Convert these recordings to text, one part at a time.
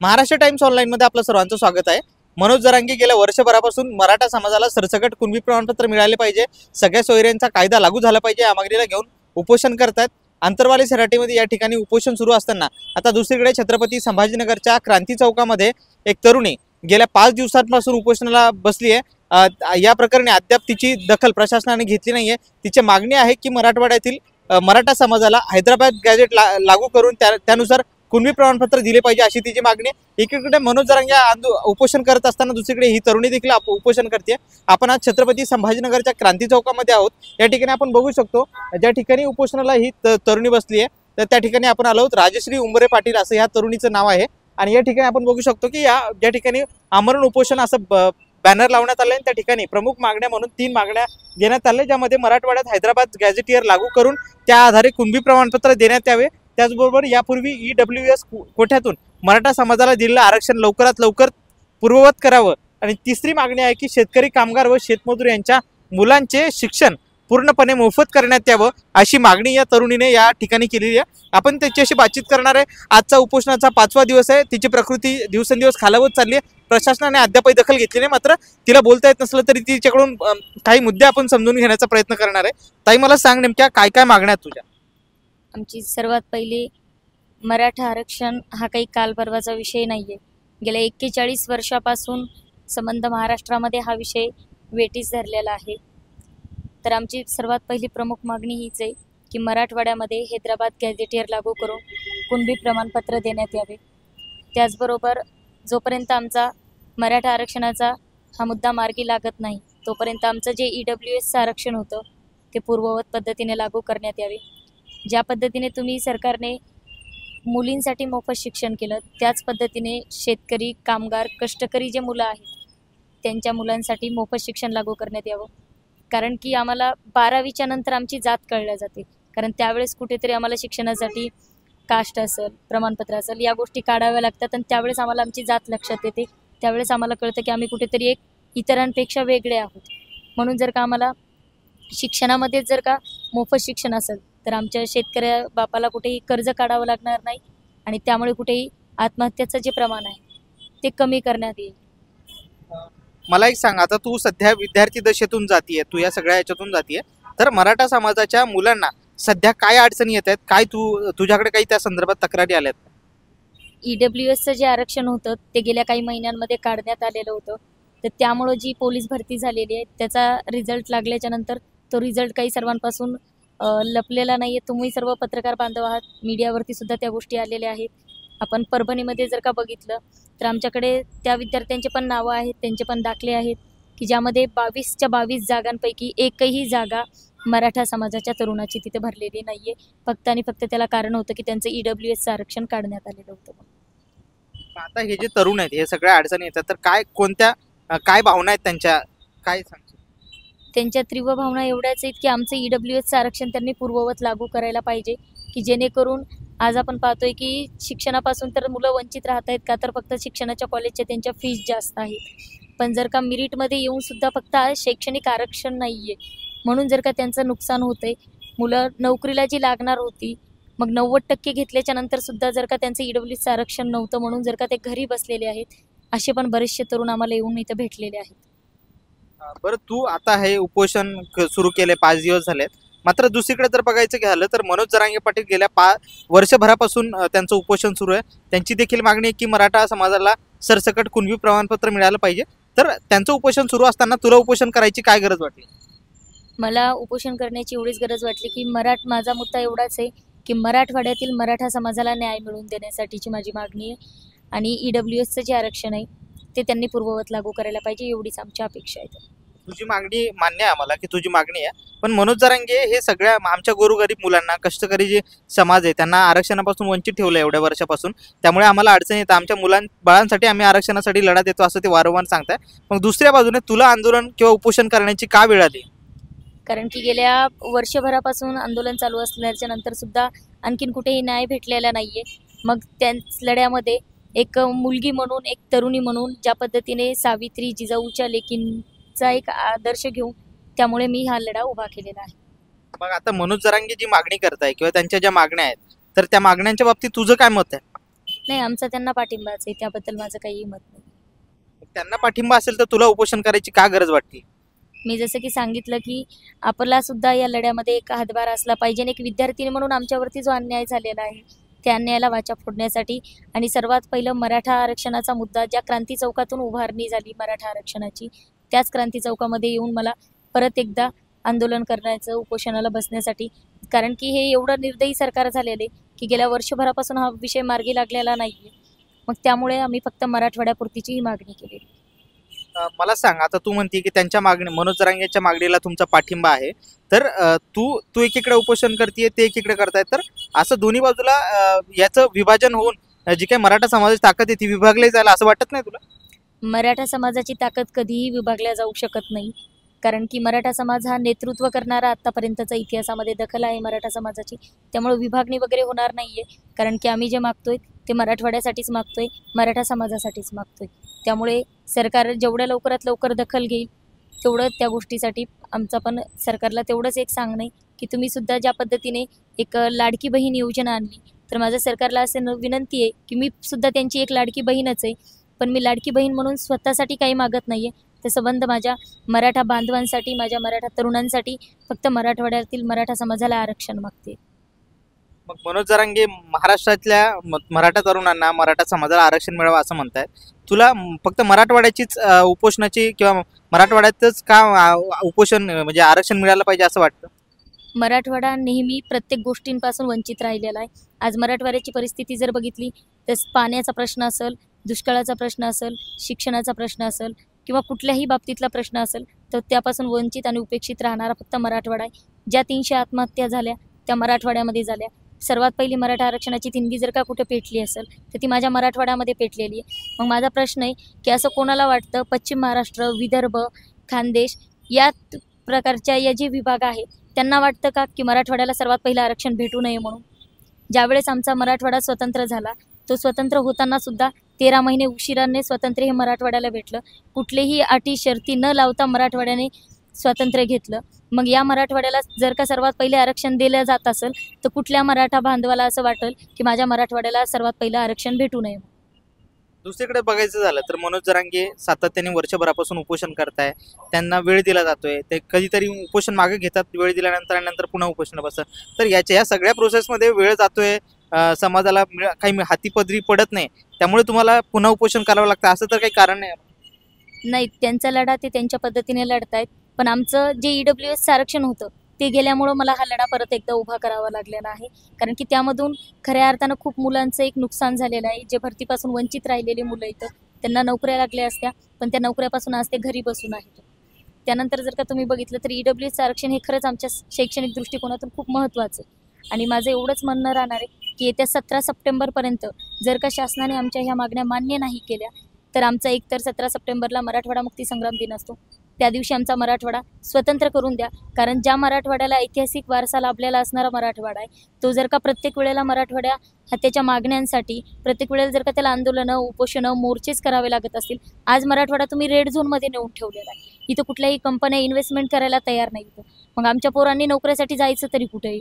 Maharashtra times online मध्ये आपलं सर्वांचं स्वागत आहे। मनोज जरांगे गेल्या वर्षभरापासून मराठा समाजाला सरसकट कुणबी प्रमाणपत्र मिळाले पाहिजे, सगळ्या सोयऱ्यांचा कायदा लागू झाला पाहिजे या मागणीला घेऊन उपोषण करतात। आंतरवाली सराटीमध्ये या ठिकाणी उपोषण सुरू असताना आता दुसरीकडे छत्रपती संभाजीनगरच्या क्रांती चौकामध्ये एक तरुणी गेल्या 5 दिवसांपासून उपोषणाला बसली आहे। या प्रकरणी अद्याप तिची दखल प्रशासनाने घेतली नाहीये। तिची मागणी आहे की मराठवाड्यातील मराठा समाजाला हैदराबाद गॅजेट लागू करून त्यानुसार कुणबी प्रमाणपत्र दिले पाहिजे अशी तिची मागणी। एकीकडे मनोज जरांगे उपोषण करत असताना दुसरीकडे ही तरुणी देखील उपोषण करते। आपण आज छत्रपती संभाजीनगरच्या क्रांती चौकामध्ये आहोत। या ठिकाणी आपण बघू शकतो ज्या ठिकाणी उपोषणाला ही तरुणी बसली आहे तर त्या ठिकाणी आपण आलो आहोत। राजश्री उंबरे पाटील असं या तरुणीचं नाव आहे आणि या ठिकाणी आपण बघू शकतो की ज्या ठिकाणी आमरण उपोषण असं बॅनर लावण्यात आले त्या ठिकाणी प्रमुख मागण्या म्हणून 3 मागण्या देण्यात आल्या, ज्यामध्ये मराठवाड्यात हैदराबाद गॅझेटियर लागू करून त्या आधारे कुणबी प्रमाणपत्र देण्यात यावे। त्याचबरोबर यापूर्वी EWS कोठ्यातून मराठा समाजाला दिलेलं आरक्षण लवकरात लवकर पूर्ववत करावं आणि तिसरी मागणी आहे की शेतकरी कामगार व शेतमजूर यांच्या मुलांचे शिक्षण पूर्णपणे मोफत करण्यात यावं अशी मागणी या तरुणीने या ठिकाणी केलेली आहे। आपण त्याच्याशी बातचीत करणार आहे। आजचा उपोषणाचा 5वा दिवस आहे। तिची प्रकृती दिवसेंदिवस खालावत चालली आहे। प्रशासनाने अद्यापही दखल घेतली नाही, मात्र तिला बोलता येत नसलं तरी तिच्याकडून काही मुद्दे आपण समजून घेण्याचा प्रयत्न करणार आहे। ताई, मला सांग नेमक्या काय काय मागण्या आहेत तुझ्या? आमची सर्वात पहिली, मराठा आरक्षण हा काही कालपर्वाचा विषय नाहीये। गेल्या 41 वर्षापासून संबंध महाराष्ट्रामध्ये हा विषय वेठीस धरलेला आहे। तर आमची सर्वात पहिली प्रमुख मागणी हीच आहे की मराठवाड्यामध्ये हैदराबाद गॅझेटियर लागू करून कुणबी प्रमाणपत्र देण्यात यावे। त्याचबरोबर जोपर्यंत आमचा मराठा आरक्षणाचा हा मुद्दा मार्गी लागत नाही तोपर्यंत आमचं जे EWSचं आरक्षण होतं ते पूर्ववत पद्धतीने लागू करण्यात यावे। ज्या पद्धतीने तुम्ही सरकारने मुलींसाठी मोफत शिक्षण केलं त्याच पद्धतीने शेतकरी कामगार कष्टकरी जे मुलं आहेत त्यांच्या मुलांसाठी मोफत शिक्षण लागू करण्यात यावं। कारण की आम्हाला 12वीच्या नंतर आमची जात कळल्या जाते, कारण त्यावेळेस कुठेतरी आम्हाला शिक्षणासाठी कास्ट असेल, प्रमाणपत्र असेल, या गोष्टी काढाव्या लागतात आणि त्यावेळेस आम्हाला आमची जात लक्षात येते। त्यावेळेस आम्हाला कळतं की आम्ही कुठेतरी एक इतरांपेक्षा वेगळे आहोत। म्हणून जर का आम्हाला शिक्षणामध्ये जर का मोफत शिक्षण असेल तर आमच्या शेतकऱ्या बापाला कुठेही कर्ज काढावं लागणार नाही आणि त्यामुळे कुठेही आत्महत्येचं जे प्रमाण आहे ते कमी करण्यात येईल। मला एक सांग, आता तू सध्या विद्यार्थी दशेतून जातीये, तू या सगळ्या याच्यातून जातीये, तर मराठा समाजाच्या मुलांना सध्या काय अडचणी येत आहेत, काय तुझ्याकडे काही त्या संदर्भात तक्रारी आल्यात? EWSचं जे आरक्षण होतं ते गेल्या काही महिन्यांमध्ये काढण्यात आलेलं होतं, तर त्यामुळं जी पोलीस भरती झालेली आहे त्याचा रिझल्ट लागल्याच्या नंतर तो रिझल्ट काही सर्वांपासून लपलेला नाही आहे। तुम्ही सर्व पत्रकार बांधव आहात, मीडियावरती सुद्धा त्या गोष्टी आलेल्या आहेत। आपण परभणीमध्ये जर का बघितलं तर आमच्याकडे त्या विद्यार्थ्यांचे पण नावं आहेत, त्यांचे पण दाखले आहेत की ज्यामध्ये 22च्या 22 जागांपैकी एकही जागा मराठा समाजाच्या तरुणाची तिथे भरलेली नाही आहे। फक्त आणि फक्त त्याला कारण होतं की त्यांचं EWSचं आरक्षण काढण्यात आलेलं होतं। आता हे जे तरुण आहेत हे सगळ्या अडचणी येतात तर काय भावना आहेत त्यांच्या, काय सांगशील? त्यांच्या तीव्र भावना एवढ्याच आहेत की आमचं EWSचं आरक्षण त्यांनी पूर्ववत लागू करायला पाहिजे, की जेणेकरून आज आपण पाहतोय की शिक्षणापासून तर मुलं वंचित राहत आहेत का, तर फक्त शिक्षणाच्या कॉलेजच्या त्यांच्या फीस जास्त आहेत। पण जर का मेरिटमध्ये येऊन सुद्धा फक्त शैक्षणिक आरक्षण नाही आहे, म्हणून जर का त्यांचं नुकसान होतंय। मुलं नोकरीला जी लागणार होती मग 90% घेतल्याच्या नंतर सुद्धा जर का त्यांचं EWSचं आरक्षण नव्हतं म्हणून जर का ते घरी बसलेले आहेत, असे पण बरेचसे तरुण आम्हाला येऊन इथं भेटलेले आहेत। बरं, तू आता हे उपोषण सुरू केले 5 दिवस झालेत, मात्र दुसरीकडे जर बघायचं झालं तर मनोज जरांगे पाटील गेल्या वर्षभरापासून त्यांचं उपोषण सुरू आहे। त्यांची देखील मागणी आहे की मराठा समाजाला सरसकट कुणबी प्रमाणपत्र मिळालं पाहिजे। तर त्यांचं उपोषण सुरू असताना तुला उपोषण करायची काय गरज वाटली? मला उपोषण करण्याची एवढीच गरज वाटली की माझा मुद्दा एवढाच आहे की मराठवाड्यातील मराठा समाजाला न्याय मिळवून देण्यासाठीची माझी मागणी आहे आणि EWSचं जे आरक्षण आहे ते त्यांनी पूर्ववत लागू करायला पाहिजे, एवढीच आमची अपेक्षा आहे। तुझी मागणी मान्य आहे आम्हाला की तुझी मागणी आहे, पण मनोज जरांगे हे सगळ्या आमच्या गोरगरीब मुलांना, कष्टकरी जे समाज आहे त्यांना आरक्षणापासून वंचित ठेवलं एवढ्या वर्षापासून, त्यामुळे आम्हाला अडचण येतं। आमच्या बाळांसाठी आम्ही आरक्षणासाठी लढा देतो असं ते वारंवार सांगताय। मग दुसऱ्या बाजूने तुला आंदोलन किंवा उपोषण करण्याची का वेळ आली? कारण की गेल्या वर्षभरापासून आंदोलन चालू असल्याच्या नंतर सुद्धा आणखीन कुठेही न्याय भेटलेला नाहीये। मग त्याच लढ्यामध्ये एक मुलगी म्हणून, एक तरुणी म्हणून ज्या पद्धतीने सावित्री जिजाऊच्या लेकींचा एक आदर्श घेऊन त्यामुळे मी हा लढा उभा केलेला आहे। मग आता मनोज जरांगे जी मागणी करताय किंवा त्यांच्या ज्या मागण्या आहेत तर त्या मागण्यांच्या बाबतीत तुझं काय मत आहे? नाही, आमचा त्यांना पाठिंबाच आहे, त्याबद्दल माझं काही मत नाही. त्यांना पाठिंबा असेल तर तुला उपोषण करायची का गरज वाटते? मी जसं की सांगितलं की आपला सुद्धा या लढ्यामध्ये एक हातभार असला पाहिजे आणि एक विद्यार्थी म्हणून आमच्यावरती जो अन्याय झालेला आहे त्या अन्यायाला वाचा फोडण्यासाठी आणि सर्वात पहिलं मराठा आरक्षणाचा मुद्दा ज्या क्रांती चौकातून उभारणी झाली मराठा आरक्षणाची, त्याच क्रांती चौकामध्ये येऊन मला परत एकदा आंदोलन करण्याचं, उपोषणाला बसण्यासाठी, कारण की हे एवढं निर्दयी सरकार झालेले की गेल्या वर्षभरापासून हा विषय मार्गी लागलेला नाही आहे. मग त्यामुळे आम्ही फक्त मराठवाड्यापुरतीची ही मागणी केली. मला सांग, आता तू म्हणते की त्यांच्या मागणी, मनोज जरांगेच्या मागणीला तुमचा पाठिंबा आहे, तर तू तू एकीकडे उपोषण करतेय, ते एकीकडे करतायत, तर असं दोन्ही बाजूला याचं विभाजन होऊन जी काही मराठा समाजाची ताकद आहे ती विभागली जायला असं वाटत नाही तुला? मराठा समाजाची ताकद कधीही विभागल्या जाऊ शकत नाही, कारण की मराठा समाज हा नेतृत्व करणारा आत्तापर्यंतचा इतिहासामध्ये दखल आहे मराठा समाजाची. त्यामुळे विभागणी वगैरे होणार नाही आहे, कारण की आम्ही जे मागतोय ते मराठवाड्यासाठीच मागतोय, मराठा समाजासाठीच मागतोय. त्यामुळे सरकार जेवढ्या लवकरात लवकर दखल घेईल तेवढं त्या गोष्टीसाठी आमचा पण सरकारला तेवढंच एक सांगणं आहे की तुम्ही सुद्धा ज्या पद्धतीने एक लाडकी बहीण योजना आणली, तर माझं सरकारला असं विनंती आहे की मी सुद्धा त्यांची एक लाडकी बहीणच आहे, पण मी लाडकी बहीण म्हणून स्वतःसाठी काही मागत नाही आहे. ते संबंध माझ्या मराठा बांधवांसाठी, माझ्या मराठा तरुणांसाठी, फक्त मराठवाड्यातील मराठा समाजाला आरक्षण मागते. मग मनोज जरांगे महाराष्ट्रातल्या मराठा तरुणांना, मराठा समाजाला आरक्षण मिळावं असं म्हणतायत. तुला फक्त मराठवाड्याचीच उपोषणाची किंवा मराठवाड्यातच का उपोषण म्हणजे आरक्षण मिळालं पाहिजे असं वाटतं? मराठवाडा नेहमी प्रत्येक गोष्टींपासून वंचित राहिलेला आहे. आज मराठवाड्याची परिस्थिती जर बघितली तर पाण्याचा प्रश्न असेल, दुष्काळाचा प्रश्न असेल, शिक्षणाचा प्रश्न असेल किंवा कुठल्याही बाबतीतला प्रश्न असेल, तर त्यापासून वंचित आणि उपेक्षित राहणारा फक्त मराठवाडा आहे. ज्या 300 आत्महत्या झाल्या त्या मराठवाड्यामध्ये झाल्या. सर्वात पहिली मराठा आरक्षणाची ठिणगी जर का कुठे पेटली असेल तर ती माझ्या मराठवाड्यामध्ये पेटलेली आहे. मग माझा प्रश्न आहे की असं कोणाला वाटतं पश्चिम महाराष्ट्र, विदर्भ, खानदेश या प्रकारच्या या जे विभाग आहेत त्यांना वाटतं का की मराठवाड्याला सर्वात पहिलं आरक्षण भेटू नये म्हणून? ज्यावेळेस आमचा मराठवाडा स्वतंत्र झाला, तो स्वतंत्र होताना सुद्धा 13 महिने उशिराने स्वातंत्र्य हे मराठवाड्याला भेटलं. कुठलेही अटी शर्ती न लावता मराठवाड्याने स्वातंत्र्य घेतलं. मग या मराठवाड्याला जर का सर्वात पहिले आरक्षण दिलं जात असेल तर कुठल्या मराठा बांधवाला असं वाटेल की माझ्या मराठवाड्याला सर्वात पहिलं आरक्षण भेटू नये? दुसरीकडे बघायचं झालं तर मनोज जरांगे सातत्याने वर्षभरापासून उपोषण करताय, त्यांना वेळ दिला जातोय, ते कधीतरी उपोषण मागे घेतात, वेळ दिल्यानंतर आणि नंतर पुन्हा उपोषण बसतात. तर या सगळ्या प्रोसेसमध्ये वेळ जातोय, समाजाला काही हाती पदरी पडत नाही, त्यामुळे तुम्हाला पुन्हा उपोषण करावं लागतं असं तर काही कारण नाही? नाही, त्यांचा लढा ते त्यांच्या पद्धतीने लढतायत, पण आमचं जे EWS आरक्षण होतं ते गेल्यामुळं मला हा लढा परत एकदा उभा करावा लागलेला आहे, कारण की त्यामधून खऱ्या अर्थानं खूप मुलांचं एक नुकसान झालेलं आहे. जे भरतीपासून वंचित राहिलेले मुलं इथं, त्यांना नोकऱ्या लागल्या असत्या, पण त्या नोकऱ्यापासून आज ते घरी बसून आहेत. त्यानंतर जर का तुम्ही बघितलं तर EWS आरक्षण हे खरंच आमच्या शैक्षणिक दृष्टिकोनातून खूप महत्त्वाचं आहे. आणि माझं एवढंच म्हणणं राहणार आहे की येत्या 17 सप्टेंबरपर्यंत जर का शासनाने आमच्या ह्या मागण्या मान्य नाही केल्या तर आमचा एकतर 17 सप्टेंबरला मराठवाडा मुक्ती संग्राम दिन असतो, त्या दिवशी आमचा मराठवाडा स्वतंत्र करून द्या. कारण ज्या मराठवाड्याला ऐतिहासिक वारसा लाभलेला असणारा मराठवाडा आहे, तो जर का प्रत्येक वेळेला मराठवाड्या त्याच्या मागण्यांसाठी प्रत्येक वेळेला जर का त्याला आंदोलनं, उपोषणं, मोर्चेच करावे लागत असतील, आज मराठवाडा तुम्ही रेड झोनमध्ये नेऊन ठेवलेला आहे. इथं कुठल्याही कंपन्या इन्व्हेस्टमेंट करायला तयार नाहीत. मग आमच्या पोरांनी नोकरीसाठी जायचं तरी कुठेही?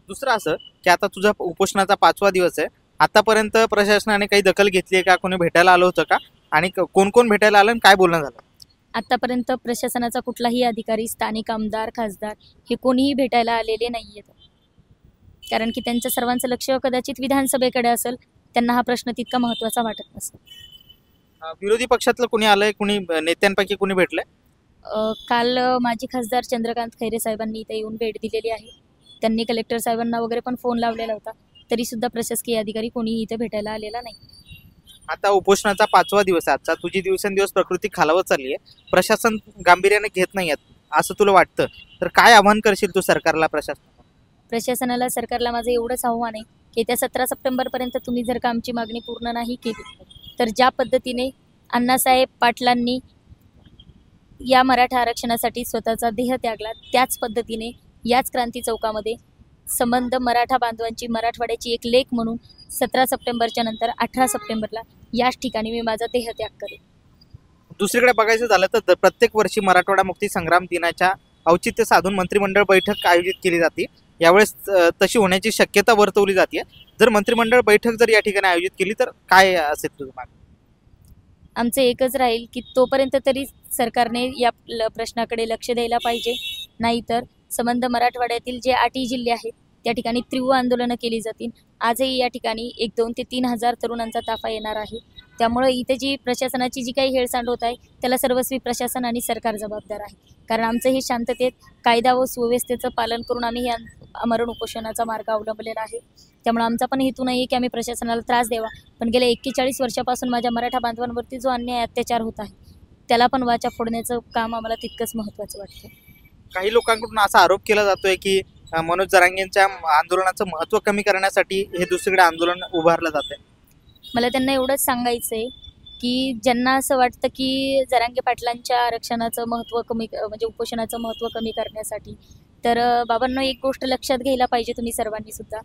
दुसरं असं की आता तुझा उपोषणाचा 5वा दिवस आहे, आतापर्यंत प्रशासनाने काही दखल घेतली आहे का? कोणी भेटायला आलं होतं का? आणि कोण कोण भेटायला आलं आणि काय बोलणं झालं? आतापर्यंत प्रशासनाचा कुठलाही अधिकारी, स्थानिक आमदार, खासदार हे कोणीही भेटायला आलेले नाही आहेत, कारण की त्यांचं सर्वांचं लक्ष कदाचित विधानसभेकडे असेल. त्यांना हा प्रश्न तितका महत्त्वाचा वाटत नसेल. विरोधी पक्षातलं कोणी आलंय, कोणी नेत्यांपैकी कोणी भेटलंय? काल माजी खासदार चंद्रकांत खैरे साहेबांनी इथे येऊन भेट दिलेली आहे. त्यांनी कलेक्टर साहेबांना वगैरे पण फोन लावलेला होता, तरीसुद्धा प्रशासकीय अधिकारी कोणीही इथे भेटायला आलेला नाही. आता उपोषणाचा 5वा दिवस आहे आजचा, तुझी दिवसेंदिवस प्रकृती खालावत चालली आहे, प्रशासन गांभीर्याने घेत नाही असं तुला वाटतं, तर काय आव्हान करशील तू सरकारला, प्रशासनाला, सरकारला माझं एवढंच आव्हान आहे की त्या 17 सप्टेंबरपर्यंत तुम्ही जर का आमची मागणी पूर्ण नाही केली तर ज्या पद्धतीने अण्णासाहेब पाटलांनी या मराठा आरक्षणासाठी स्वतःचा देह त्यागला, त्याच पद्धतीने याच क्रांती चौकामध्ये संबंध मराठा बांधवांची, मराठवाड्याची एक लेख म्हणून 17 सप्टेंबरच्या नंतर 18 सप्टेंबरला याच ठिकाणी मी माझा देह त्याग करेन. दुसरीकडे बघायचं झालं तर प्रत्येक वर्षी मराठवाडा मुक्ती संग्राम दिनाच्या औचित्य साधून मंत्रिमंडळ बैठक आयोजित केली जाते यावेळेस तशी होण्याची शक्यता वर्तवली जाते. जर मंत्रिमंडळ बैठक जर या ठिकाणी आयोजित केली तर काय असेल तुझं मागणं? आमचं एकच राहील की तोपर्यंत तरी सरकारने या प्रश्नाकडे लक्ष द्यायला पाहिजे. नाहीतर संबंध मराठवाड्यातील जे 8 जिल्हे आहेत त्या ठिकाणी तीव्र आंदोलनं केली जातील. आजही या ठिकाणी 1,000 ते 3,000 तरुणांचा ताफा येणार आहे. त्यामुळे इथे जी प्रशासनाची जी काही हेळसांड होत आहे त्याला सर्वस्वी प्रशासन आणि सरकार जबाबदार आहे. कारण आमचं हे शांततेत कायदा व सुव्यवस्थेचं पालन करून आम्ही हे आमरण उपोषणाचा मार्ग अवलंबलेला आहे. त्यामुळे आमचा पण हेतू नाही आहे की आम्ही प्रशासनाला त्रास द्यावा, पण गेल्या 41 वर्षापासून माझ्या मराठा बांधवांवरती जो अन्याय अत्याचार होत आहे त्याला पण वाचा फोडण्याचं काम आम्हाला तितकंच महत्त्वाचं वाटतं. काही लोकांकडून असा आरोप केला जातोय की मनोज जरांगेंच्या आंदोलनाचं महत्त्व कमी करण्यासाठी हे दुसरीकडे आंदोलन उभारलं जात आहे. मला त्यांना एवढंच सांगायचं आहे की ज्यांना असं वाटतं की जरांगे पाटलांच्या आरक्षणाचं महत्त्व कमी म्हणजे उपोषणाचं महत्त्व कमी करण्यासाठी, तर बाबांनो एक गोष्ट लक्षात घ्यायला पाहिजे तुम्ही सर्वांनी सुद्धा.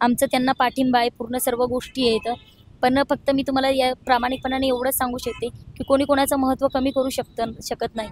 आमचं त्यांना पाठिंबा आहे, पूर्ण सर्व गोष्टी आहेत. पण फक्त मी तुम्हाला या प्रामाणिकपणाने एवढंच सांगू शकते की कोणी कोणाचं महत्त्व कमी करू शकत नाही.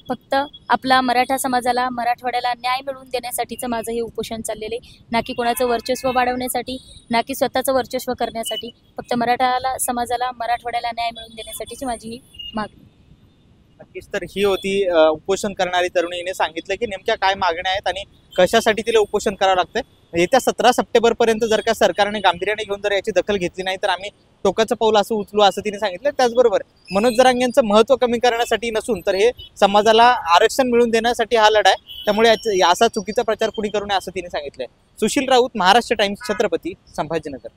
फक्त आपला मराठा समाजाला मराठवाड्याला न्याय मिळवून देण्यासाठीचं माझं हे उपोषण चाललेलं आहे, ना की कोणाचं वर्चस्व वाढवण्यासाठी, ना की स्वतःचं वर्चस्व करण्यासाठी. फक्त मराठा समाजाला मराठवाड्याला न्याय मिळवून देण्यासाठीची माझी ही मागणी. नक्कीच. तर ही होती उपोषण करणारी तरुणीने सांगितलं की नेमक्या काय मागण्या आहेत आणि कशासाठी तिला उपोषण करावं लागतंय. येत्या 17 सप्टेंबरपर्यंत जर का सरकारने गांभीर्याने घेऊन जर याची दखल घेतली नाही तर आम्ही टोकाचं पाऊल असं उचलू असं तिने सांगितलं. त्याचबरोबर मनोज जरांगेंचं महत्त्व कमी करण्यासाठी नसून तर हे समाजाला आरक्षण मिळवून देण्यासाठी हा लढा आहे. त्यामुळे असा चुकीचा प्रचार कुणी करू नये असं तिने सांगितलंय. सुशील राऊत, महाराष्ट्र टाइम्स, छत्रपती संभाजीनगर.